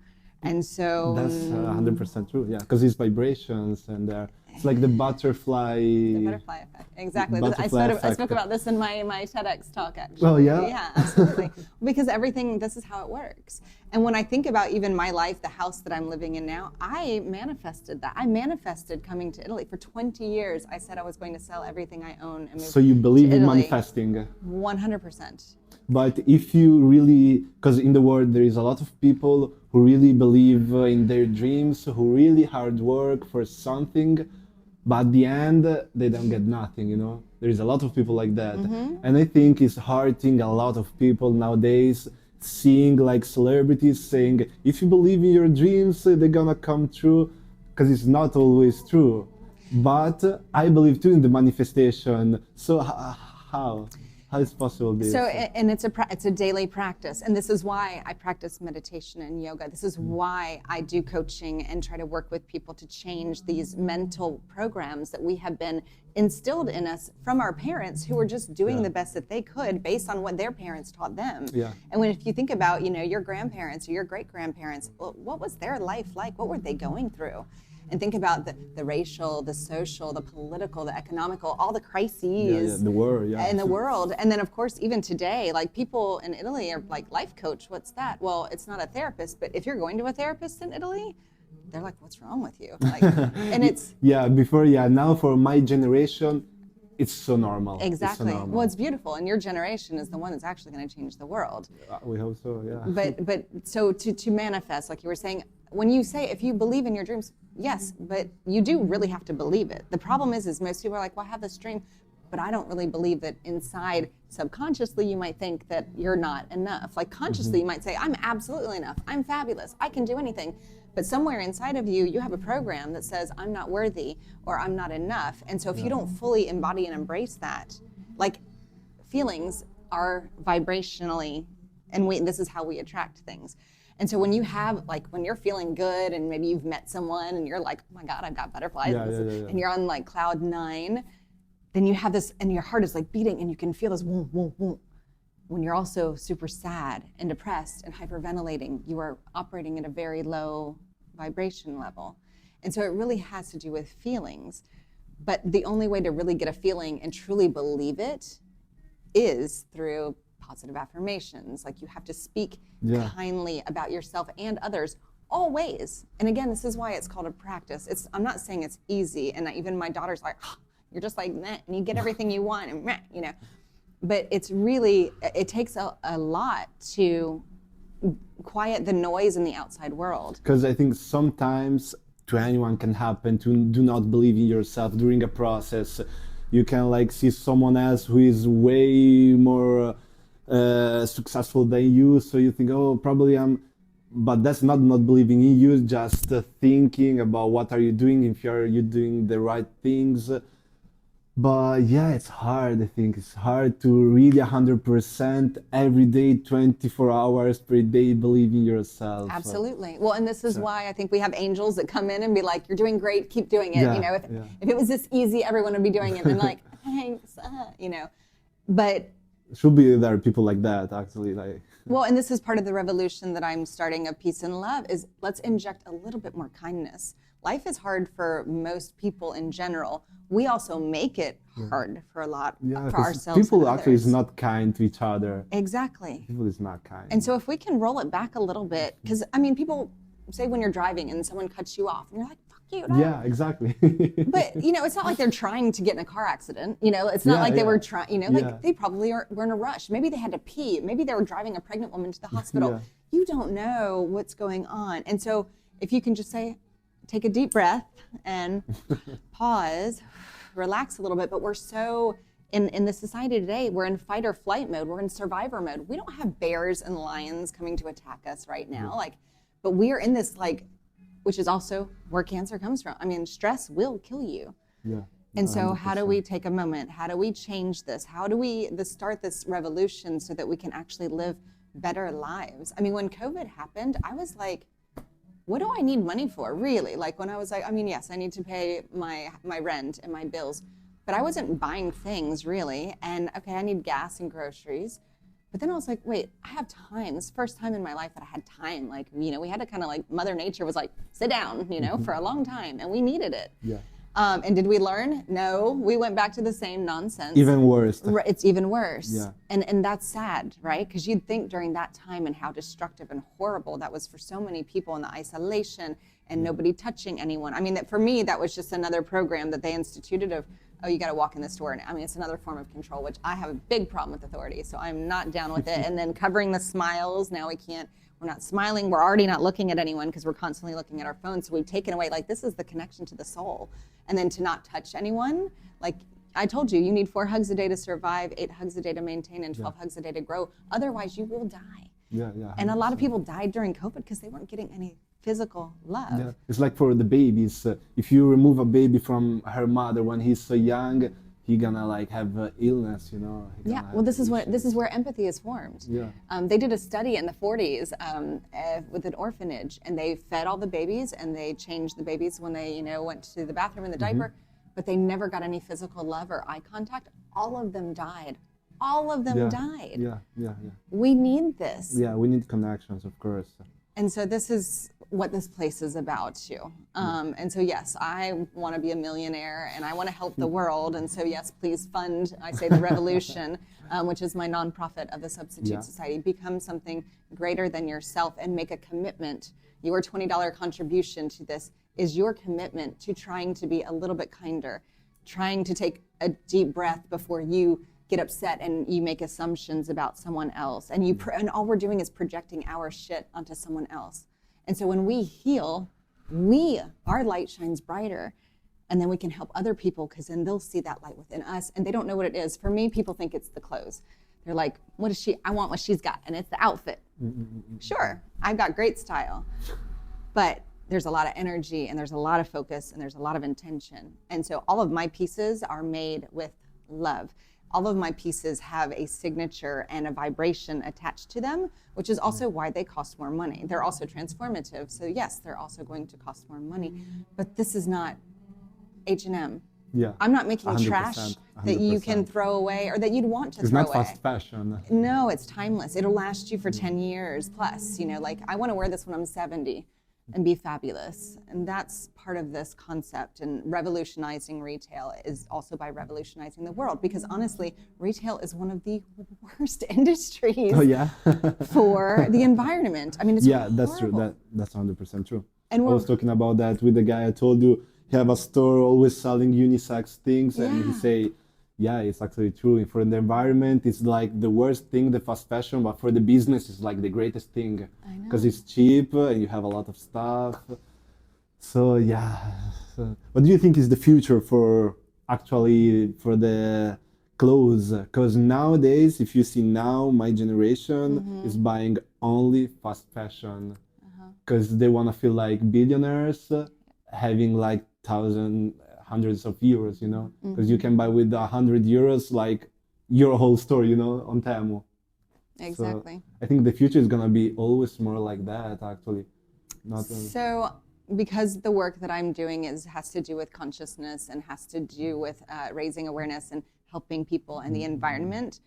S2: And so
S1: that's 100% true, because it's vibrations, and it's like the butterfly.
S2: The butterfly effect, exactly. I spoke about this in my TEDx talk, actually.
S1: Well, yeah.
S2: Yeah, absolutely. Because this is how it works. And when I think about even my life, the house that I'm living in now, I manifested that. I manifested coming to Italy. For 20 years, I said I was going to sell everything I own and move
S1: So you believe
S2: to
S1: in
S2: Italy.
S1: manifesting?
S2: 100%.
S1: But if you really, because in the world there is a lot of people who really believe in their dreams, who really hard work for something, but at the end they don't get nothing, There is a lot of people like that. And I think it's hurting a lot of people nowadays, seeing celebrities saying, if you believe in your dreams, they're gonna come true, because it's not always true. But I believe too in the manifestation. So how? How is possible this?
S2: So, and it's a daily practice, and this is why I practice meditation and yoga. This is why I do coaching and try to work with people to change these mental programs that we have been instilled in us from our parents, who were just doing the best that they could based on what their parents taught them. And if you think about, your grandparents or your great-grandparents, what was their life like? What were they going through? And think about the racial, the social, the political, the economical, all the crises
S1: the world,
S2: in the world. And then, of course, even today, people in Italy are like, life coach, what's that? Well, it's not a therapist, but if you're going to a therapist in Italy, they're like, what's wrong with you? And it's...
S1: now for my generation, it's so normal.
S2: Exactly.
S1: It's so normal.
S2: Well, it's beautiful, and your generation is the one that's actually going to change the world.
S1: We hope so, yeah.
S2: But so to manifest, like you were saying, when you say, if you believe in your dreams, yes, but you do really have to believe it. The problem is most people are like, well, I have this dream, but I don't really believe that inside. Subconsciously, you might think that you're not enough. Consciously, you might say, I'm absolutely enough. I'm fabulous. I can do anything. But somewhere inside of you, you have a program that says, I'm not worthy, or I'm not enough. And so if you don't fully embody and embrace that, feelings are vibrationally, and this is how we attract things. And so when you have, when you're feeling good, and maybe you've met someone and you're like, oh my God, I've got butterflies, and you're on cloud 9, then you have this, and your heart is beating, and you can feel this whoom, whoom, whoom. When you're also super sad and depressed and hyperventilating, you are operating at a very low vibration level. And so it really has to do with feelings. But the only way to really get a feeling and truly believe it is through positive affirmations. You have to speak kindly about yourself and others, always. And again, this is why it's called a practice. I'm not saying it's easy, and even my daughter's like, You're just like, meh, and you get everything you want, and meh, you know. But it's really, it takes a lot to quiet the noise in the outside world.
S1: Because I think sometimes to anyone can happen to do not believe in yourself during a process. You can like see someone else who is way more successful than you, so you think, oh, probably I'm, but that's not believing in you, just thinking about what are you doing, if you doing the right things. But yeah, it's hard. I think it's hard to really 100% every day, 24 hours per day, believe in yourself.
S2: Absolutely. Well, and this is why I think we have angels that come in and be like, "You're doing great. Keep doing it." You know, if it was this easy, everyone would be doing it. And like, thanks, you know. But
S1: should be there people like that actually. Like.
S2: Well, and this is part of the revolution that I'm starting of peace and love. Is let's inject a little bit more kindness. Life is hard for most people in general. We also make it hard for a lot, for ourselves.
S1: People actually is not kind to each other.
S2: Exactly.
S1: People is not kind.
S2: And so if we can roll it back a little bit, because I mean, people say when you're driving and someone cuts you off, and you're like, "Fuck you." No.
S1: Yeah, exactly.
S2: But you know, it's not like they're trying to get in a car accident. You know, it's not like they were trying. You know, like they probably were in a rush. Maybe they had to pee. Maybe they were driving a pregnant woman to the hospital. You don't know what's going on. And so if you can just say, take a deep breath and pause, relax a little bit. But we're so, in the society today, we're in fight or flight mode. We're in survivor mode. We don't have bears and lions coming to attack us right now. Like, but we're in this like, which is also where cancer comes from. I mean, stress will kill you. Yeah. And so 100%. How do we take a moment? How do we change this? How do we start this revolution so that we can actually live better lives? I mean, when COVID happened, I was like, what do I need money for, really? Like when I was like, I mean, yes, I need to pay my rent and my bills, but I wasn't buying things really. And okay, I need gas and groceries. But then I was like, wait, I have time. This is the first time in my life that I had time. Like, you know, we had to kind of like, Mother Nature was like, sit down, you know, for a long time, and we needed it. Yeah. And did we learn? No, we went back to the same nonsense.
S1: Even worse.
S2: It's even worse.
S1: Yeah.
S2: And that's sad, right? Because you'd think during that time and how destructive and horrible that was for so many people in the isolation and nobody touching anyone. I mean, that for me, that was just another program that they instituted of, oh, you got to walk in the store. And I mean, it's another form of control, which I have a big problem with authority. So I'm not down with it. And then covering the smiles. Now we're not smiling. We're already not looking at anyone because we're constantly looking at our phones. So we've taken away, like, this is the connection to the soul. And then to not touch anyone, like I told you, you need 4 hugs a day to survive, 8 hugs a day to maintain, and 12 hugs a day to grow. Otherwise, you will die.
S1: Yeah.
S2: And a lot of people died during COVID because they weren't getting any physical love.
S1: Yeah. It's like for the babies. If you remove a baby from her mother when he's so young, he gonna like have illness, you know.
S2: Yeah. Well, this is where empathy is formed.
S1: Yeah.
S2: They did a study in the 40s with an orphanage, and they fed all the babies, and they changed the babies when they, you know, went to the bathroom in the diaper, but they never got any physical love or eye contact. All of them died. All of them died.
S1: Yeah.
S2: We need this.
S1: Yeah, we need connections, of course.
S2: And so this is what this place is about too. And so yes, I want to be a millionaire and I want to help the world. And so yes, please fund, I say, the revolution, which is my nonprofit of the Substitute Society. Become something greater than yourself and make a commitment. Your $20 contribution to this is your commitment to trying to be a little bit kinder, trying to take a deep breath before you get upset and you make assumptions about someone else. And and all we're doing is projecting our shit onto someone else. And so when we heal, our light shines brighter, and then we can help other people because then they'll see that light within us and they don't know what it is. For me, people think it's the clothes. They're like, what is she? I want what she's got, and it's the outfit. Sure, I've got great style, but there's a lot of energy and there's a lot of focus and there's a lot of intention. And so all of my pieces are made with love. All of my pieces have a signature and a vibration attached to them, which is also why they cost more money. They're also transformative. So yes, they're also going to cost more money, but this is not H&M.
S1: Yeah.
S2: I'm not making
S1: 100%,
S2: trash that you can throw away or that you'd want to
S1: it's
S2: throw
S1: away. It's not fast fashion.
S2: No, it's timeless. It'll last you for 10 years plus, you know, like I want to wear this when I'm 70 and be fabulous. And that's part of this concept. And revolutionizing retail is also by revolutionizing the world, because honestly, retail is one of the worst industries for the environment. I mean, it's
S1: that's true. That's 100% true.
S2: And
S1: I was talking about that with the guy I told you. he have a store always selling unisex things, and he
S2: Yeah.
S1: say, yeah, it's actually true. And for the environment, it's like the worst thing, the fast fashion, but for the business, it's like the greatest thing
S2: I know.
S1: because it's cheap and you have a lot of stuff. So yeah, what do you think is the future for actually for the clothes? Because nowadays, if you see now, my generation is buying only fast fashion because they want to feel like billionaires, having like hundreds of euros, you know, because you can buy with 100 euros like your whole store, you know, on Temu.
S2: Exactly.
S1: So I think the future is gonna be always more like that, actually. Not
S2: So, because the work that I'm doing has to do with consciousness and has to do with raising awareness and helping people and the environment,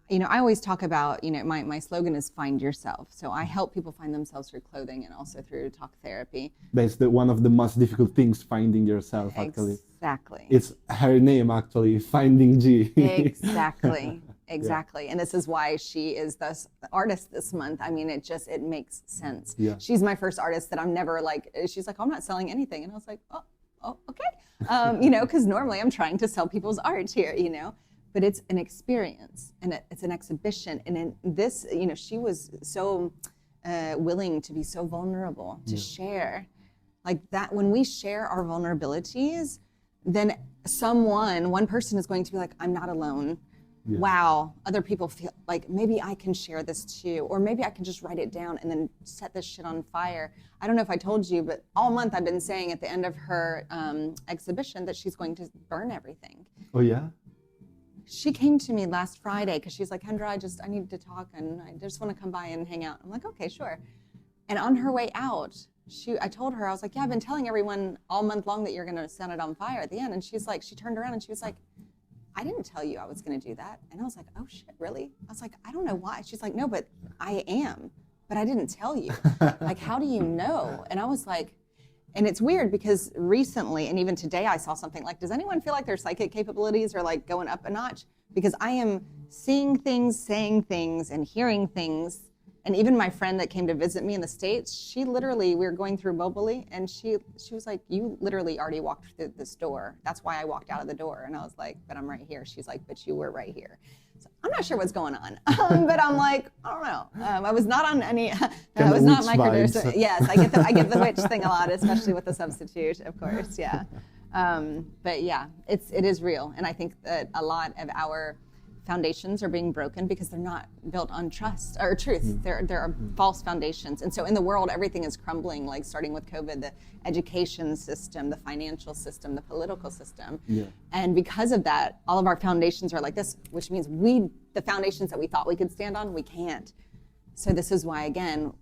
S2: you know, I always talk about, you know, my slogan is find yourself. So I help people find themselves through clothing and also through talk therapy.
S1: that's one of the most difficult things, finding yourself, actually.
S2: Exactly.
S1: It's her name, actually, Finding G.
S2: Exactly. Exactly. And this is why she is the artist this month. I mean, it makes sense.
S1: Yeah.
S2: She's my first artist that I'm never like, she's like, I'm not selling anything. And I was like, oh, okay. You know, because normally I'm trying to sell people's art here, you know, but it's an experience and it's an exhibition. And in this, you know, she was so willing to be so vulnerable, to share like that. When we share our vulnerabilities, then one person is going to be like, I'm not alone.
S1: Yeah.
S2: Wow, other people feel like maybe I can share this too, or maybe I can just write it down and then set this shit on fire. I don't know if I told you, but all month I've been saying at the end of her exhibition that she's going to burn everything.
S1: Oh, yeah?
S2: She came to me last Friday because she's like, Kendra, I need to talk and I just want to come by and hang out. I'm like, okay, sure. And on her way out, I told her, I was like, yeah, I've been telling everyone all month long that you're going to set it on fire at the end. And she's like, she turned around and she was like, I didn't tell you I was going to do that. And I was like, oh shit, really? I was like, I don't know why. She's like, no, but I am, but I didn't tell you. Like, how do you know? And I was like, and it's weird because recently, and even today I saw something like, does anyone feel like their psychic capabilities are like going up a notch? Because I am seeing things, saying things, and hearing things. And even my friend that came to visit me in the States, she literally, we were going through Mobley, and she was like, you literally already walked through this door. That's why I walked out of the door. And I was like, but I'm right here. She's like, but you were right here. So I'm not sure what's going on, but I'm like, I don't know. I was not on any, I was not microdosing. Yes, I get the witch thing a lot, especially with the substitute, of course, yeah. But yeah, it is real. And I think that a lot of our foundations are being broken because they're not built on trust or truth. There are false foundations. And so in the world, everything is crumbling, like starting with COVID, the education system, the financial system, the political system. Yeah. And because of that, all of our foundations are like this, which means the foundations that we thought we could stand on, we can't. So this is why, again,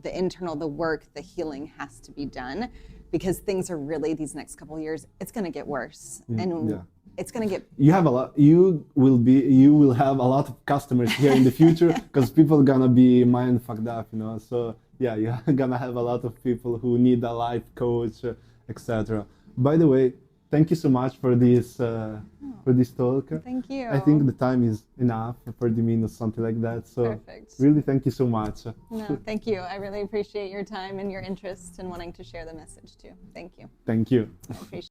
S2: the work, the healing has to be done, because things are really, these next couple of years, it's going to get worse. And it's going to get...
S1: You will have a lot of customers here in the future because people are going to be mind fucked up, you know. So yeah, you're going to have a lot of people who need a life coach, etc. By the way, thank you so much for this talk.
S2: Thank you.
S1: I think the time is enough, 30 minutes, something like that. So
S2: perfect.
S1: Really, thank you so much.
S2: No, thank you. I really appreciate your time and your interest in wanting to share the message too. Thank you.
S1: Thank you.
S2: I appreciate